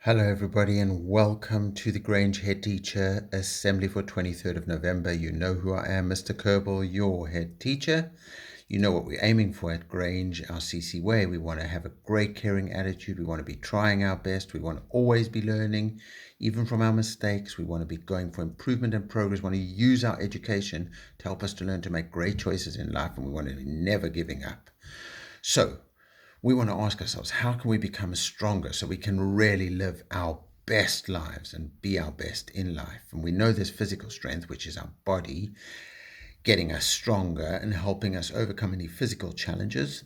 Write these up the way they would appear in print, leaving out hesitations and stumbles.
Hello, everybody, and welcome to the Grange Head Teacher Assembly for 23rd of November. You know who I am, Mr. Kerbal, your head teacher. You know what we're aiming for at Grange, our CC way. We want to have a great caring attitude. We want to be trying our best. We want to always be learning, even from our mistakes. We want to be going for improvement and progress. We want to use our education to help us to learn to make great choices in life, and we want to be never giving up. So, we want to ask ourselves, how can we become stronger so we can really live our best lives and be our best in life? And we know there's physical strength, which is our body, getting us stronger and helping us overcome any physical challenges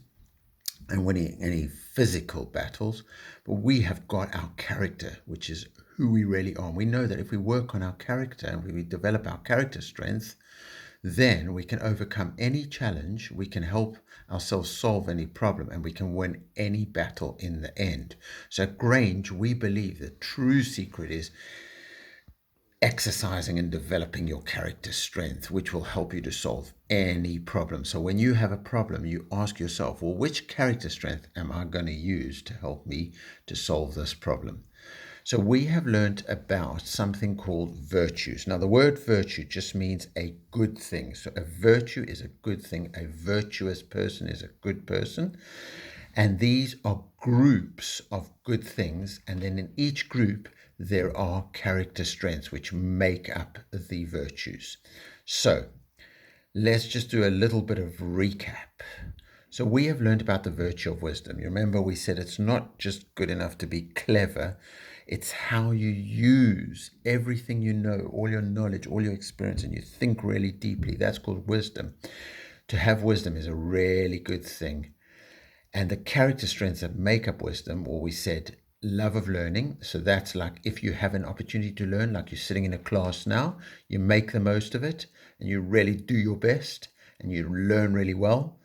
and winning any physical battles. But we have got our character, which is who we really are. And we know that if we work on our character and we develop our character strength, then we can overcome any challenge, we can help ourselves solve any problem, and we can win any battle in the end. So at Grange, we believe the true secret is exercising and developing your character strength, which will help you to solve any problem. So when you have a problem, you ask yourself, well, which character strength am I going to use to help me to solve this problem? So we have learned about something called virtues. Now, the word virtue just means a good thing. So a virtue is a good thing. A virtuous person is a good person. And these are groups of good things. And then in each group, there are character strengths which make up the virtues. So let's just do a little bit of recap. So we have learned about the virtue of wisdom. You remember we said it's not just good enough to be clever. It's how you use everything you know, all your knowledge, all your experience, and you think really deeply. That's called wisdom. To have wisdom is a really good thing. And the character strengths that make up wisdom, or we said love of learning. So that's like if you have an opportunity to learn, like you're sitting in a class now, you make the most of it and you really do your best and you learn really well.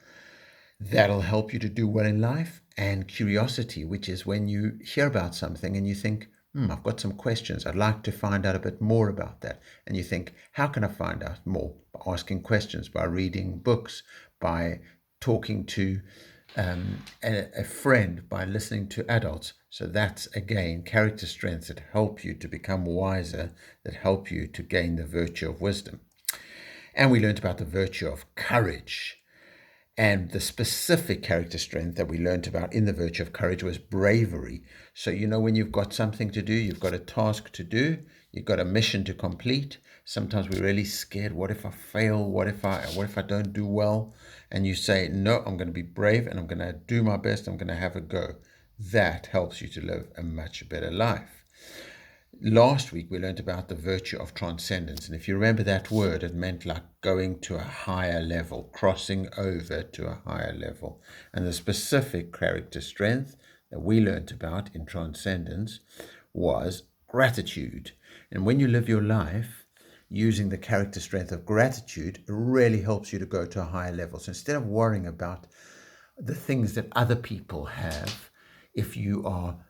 That'll help you to do well in life. And curiosity, which is when you hear about something and you think, I've got some questions. I'd like to find out a bit more about that. And you think, how can I find out more? By asking questions, by reading books, by talking to a friend, by listening to adults. So that's, again, character strengths that help you to become wiser, that help you to gain the virtue of wisdom. And we learned about the virtue of courage. And the specific character strength that we learned about in the virtue of courage was bravery. So, when you've got something to do, you've got a task to do, you've got a mission to complete. Sometimes we're really scared. What if I fail? What if I don't do well? And you say, no, I'm going to be brave and I'm going to do my best. I'm going to have a go. That helps you to live a much better life. Last week, we learned about the virtue of transcendence. And if you remember that word, it meant like going to a higher level, crossing over to a higher level. And the specific character strength that we learned about in transcendence was gratitude. And when you live your life using the character strength of gratitude, it really helps you to go to a higher level. So instead of worrying about the things that other people have, if you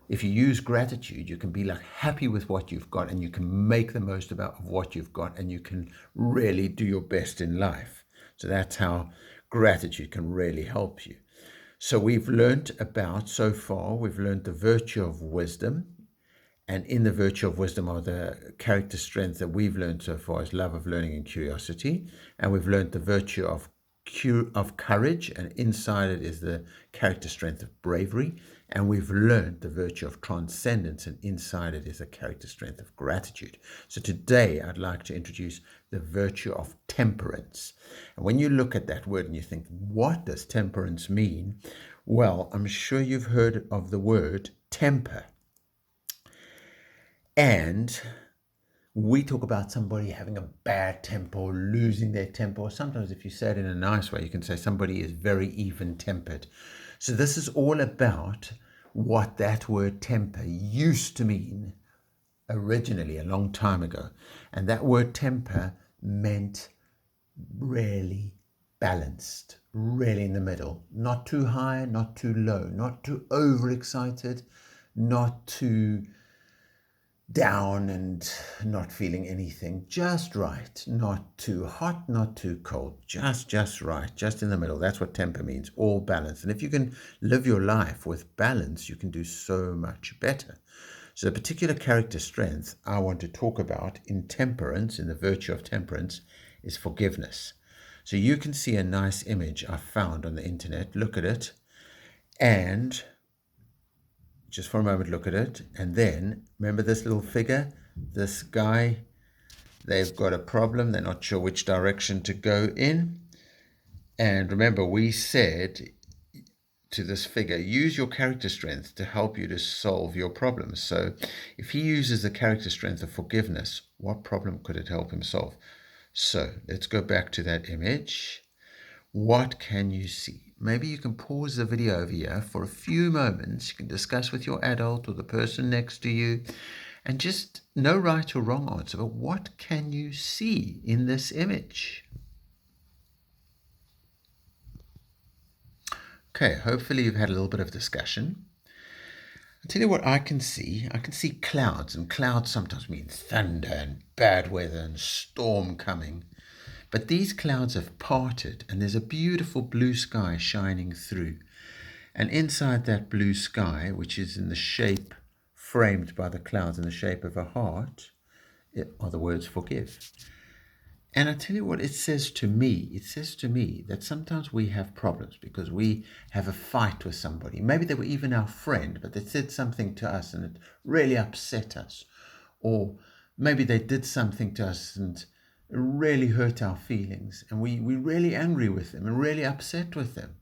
use gratitude, you can be like happy with what you've got and you can make the most of what you've got and you can really do your best in life. So that's how gratitude can really help you. So we've learned the virtue of wisdom. And in the virtue of wisdom are the character strengths that we've learned so far is love of learning and curiosity. And we've learned the virtue of courage, and inside it is the character strength of bravery. And we've learned the virtue of transcendence, and inside it is the character strength of gratitude. So today I'd like to introduce the virtue of temperance. And when you look at that word and you think, what does temperance mean? Well, I'm sure you've heard of the word temper. And we talk about somebody having a bad temper or losing their temper, or sometimes if you say it in a nice way, you can say somebody is very even-tempered. So this is all about what that word temper used to mean originally a long time ago. And that word temper meant really balanced, really in the middle, not too high, not too low, not too overexcited, not too down and not feeling anything, just right, not too hot, not too cold, just right, just in the middle. That's what temper means, all balance. And if you can live your life with balance, you can do so much better. So the particular character strength I want to talk about in temperance, in the virtue of temperance, is forgiveness. So you can see a nice image I found on the internet. Look at it, and just for a moment, look at it. And then remember this little figure, this guy, they've got a problem. They're not sure which direction to go in. And remember, we said to this figure, use your character strength to help you to solve your problems. So if he uses the character strength of forgiveness, what problem could it help him solve? So let's go back to that image. What can you see? Maybe you can pause the video over here for a few moments. You can discuss with your adult or the person next to you, and just no right or wrong answer, but what can you see in this image? Okay, hopefully you've had a little bit of discussion. I'll tell you what I can see. I can see clouds, and clouds sometimes mean thunder and bad weather and storm coming. But these clouds have parted, and there's a beautiful blue sky shining through. And inside that blue sky, which is in the shape framed by the clouds in the shape of a heart, are the words forgive. And I tell you what it says to me. It says to me that sometimes we have problems because we have a fight with somebody. Maybe they were even our friend, but they said something to us and it really upset us. Or maybe they did something to us and really hurt our feelings. And we're really angry with them and really upset with them.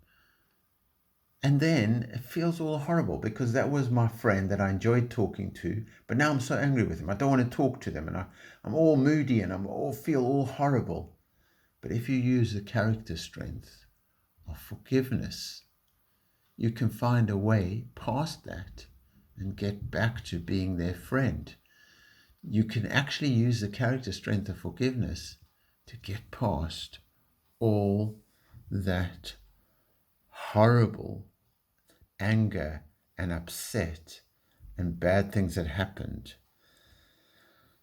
And then it feels all horrible because that was my friend that I enjoyed talking to, but now I'm so angry with him. I don't want to talk to them, and I'm all moody and feel all horrible. But if you use the character strength of forgiveness, you can find a way past that and get back to being their friend. You can actually use the character strength of forgiveness to get past all that horrible anger and upset and bad things that happened.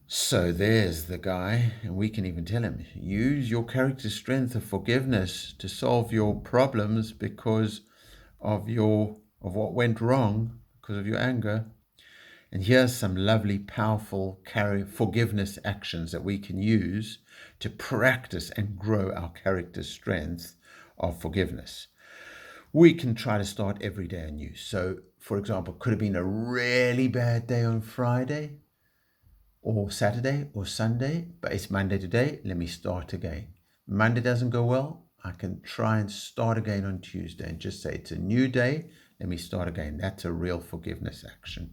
So there's the guy, and we can even tell him, use your character strength of forgiveness to solve your problems because of what went wrong, because of your anger. And here's some lovely, powerful forgiveness actions that we can use to practice and grow our character strength of forgiveness. We can try to start every day anew. So, for example, could have been a really bad day on Friday or Saturday or Sunday, but it's Monday today. Let me start again. Monday doesn't go well. I can try and start again on Tuesday and just say it's a new day. Let me start again. That's a real forgiveness action.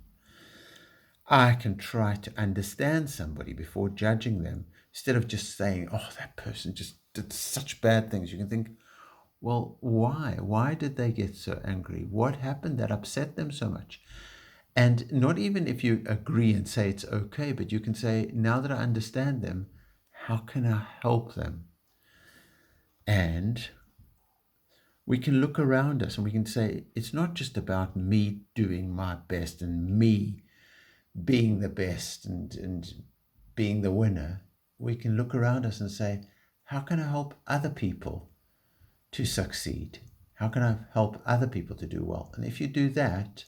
I can try to understand somebody before judging them instead of just saying, oh, that person just did such bad things. You can think, well, why? Why did they get so angry? What happened that upset them so much? And not even if you agree and say it's okay, but you can say, now that I understand them, how can I help them? And we can look around us and we can say, it's not just about me doing my best and me being the best and being the winner. We can look around us and say, how can I help other people to succeed? How can I help other people to do well? And if you do that,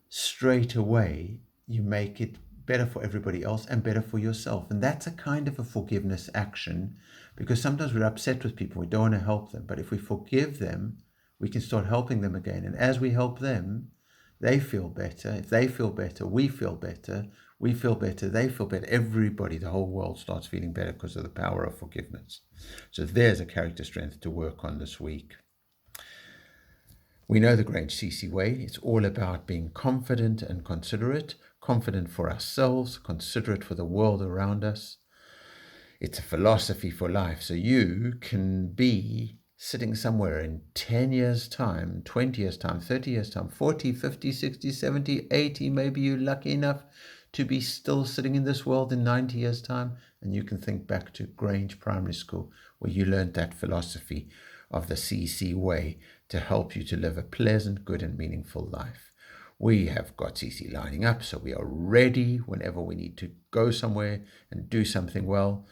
straight away, you make it better for everybody else and better for yourself. And that's a kind of a forgiveness action, because sometimes we're upset with people. We don't want to help them. But if we forgive them, we can start helping them again. And as we help them, they feel better. If they feel better, we feel better. We feel better, they feel better. Everybody, the whole world starts feeling better because of the power of forgiveness. So there's a character strength to work on this week. We know the great CC way. It's all about being confident and considerate. Confident for ourselves, considerate for the world around us. It's a philosophy for life. So you can be sitting somewhere in 10 years' time, 20 years' time, 30 years' time, 40, 50, 60, 70, 80. Maybe you're lucky enough to be still sitting in this world in 90 years' time. And you can think back to Grange Primary School, where you learned that philosophy of the CC way to help you to live a pleasant, good, and meaningful life. We have got CC lining up, so we are ready whenever we need to go somewhere and do something well.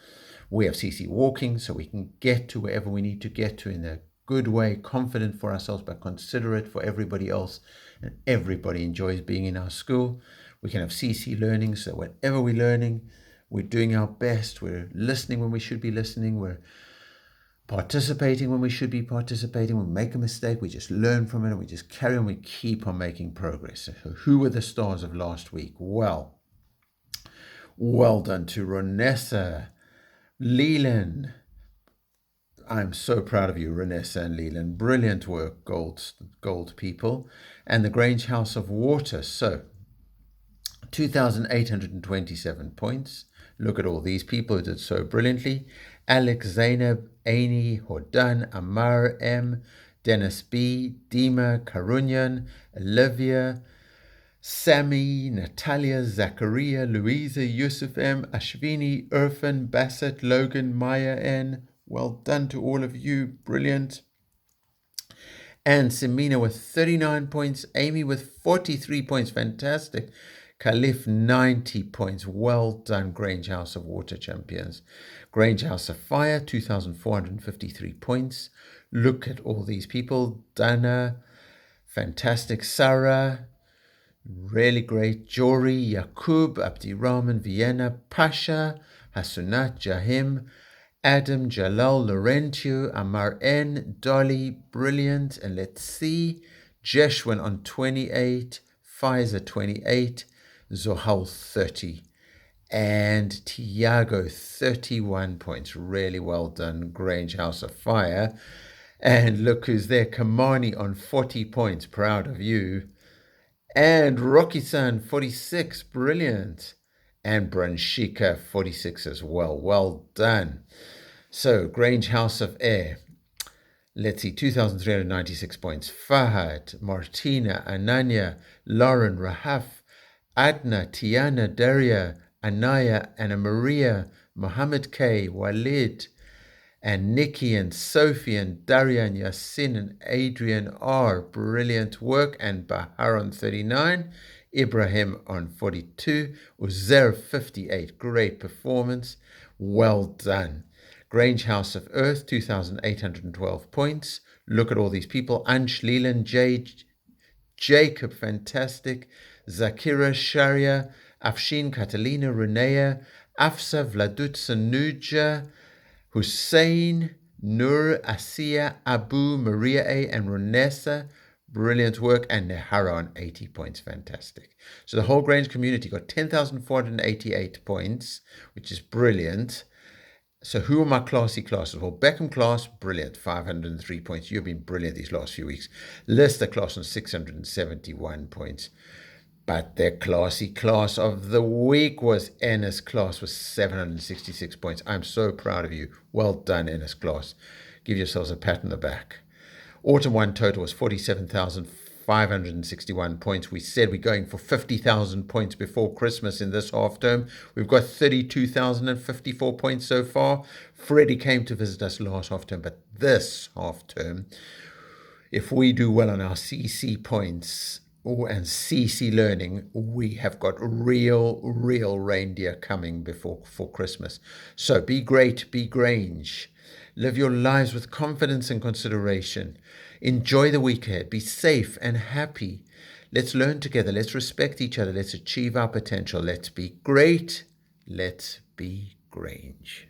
We have CC walking, so we can get to wherever we need to get to in a good way, confident for ourselves, but considerate for everybody else. And everybody enjoys being in our school. We can have CC learning, so whatever we're learning, we're doing our best. We're listening when we should be listening. We're participating when we should be participating. When we make a mistake, we just learn from it and we just carry on. We keep on making progress. So who were the stars of last week? Well done to Ronessa, Leland. I'm so proud of you, Ronessa and Leland. Brilliant work, gold people. And the Grange House of Water. So 2,827 points. Look at all these people who did so brilliantly. Alex, Zainab, Aini, Hordan, Amar M, Dennis B, Dima, Karunyan, Olivia, Sammy, Natalia, Zachariah, Louisa, Yusuf M, Ashvini, Irfan, Bassett, Logan, Maya N. Well done to all of you. Brilliant. And Semina with 39 points. Amy with 43 points. Fantastic. Khalif, 90 points. Well done, Grange House of Water champions. Grange House of Fire, 2,453 points. Look at all these people. Dana, fantastic. Sarah, really great. Jory, Yakub, Abdi Rahman, Vienna, Pasha, Hasunat, Jahim, Adam, Jalal, Laurentio, Amar N, Dolly, brilliant. And let's see, Jeshwan on 28, Pfizer 28, Zohal 30, and Tiago 31 points. Really well done, Grange House of Fire. And look who's there, Kamani on 40 points. Proud of you. And Rocky-san 46, brilliant. And Branshika 46 as well. Well done. So Grange House of Air. Let's see, 2,396 points. Fahad, Martina, Ananya, Lauren, Rahaf, Adna, Tiana, Daria, Anaya, Anna Maria, Mohammed K, Walid, and Nikki and Sophie and Daria and Yasin and Adrian R. Brilliant work. And Bahar on 39, Ibrahim on 42, Uzair 58. Great performance. Well done. Grange House of Earth, 2,812 points. Look at all these people. Ansh, Leland, Jade, Jacob, fantastic. Zakira, Sharia, Afshin, Catalina, Renea, Afsa, Vladut, Sanuja, Hussein, Nur, Asiya, Abu, Maria A, and Ronessa. Brilliant work. And Nehara on 80 points. Fantastic. So the whole Grange community got 10,488 points, which is brilliant. So who are my classy classes? Well, Beckham class, brilliant, 503 points. You've been brilliant these last few weeks. Lister class on 671 points. But their classy class of the week was Ennis class with 766 points. I'm so proud of you. Well done, Ennis class. Give yourselves a pat on the back. Autumn 1 total was 47,561 points. We said we're going for 50,000 points before Christmas in this half term. We've got 32,054 points so far. Freddie came to visit us last half term, but this half term, if we do well on our CC points and CC learning, we have got real reindeer coming for Christmas. So be great, be Grange. Live your lives with confidence and consideration. Enjoy the week ahead. Be safe and happy. Let's learn together. Let's respect each other. Let's achieve our potential. Let's be great. Let's be Grange.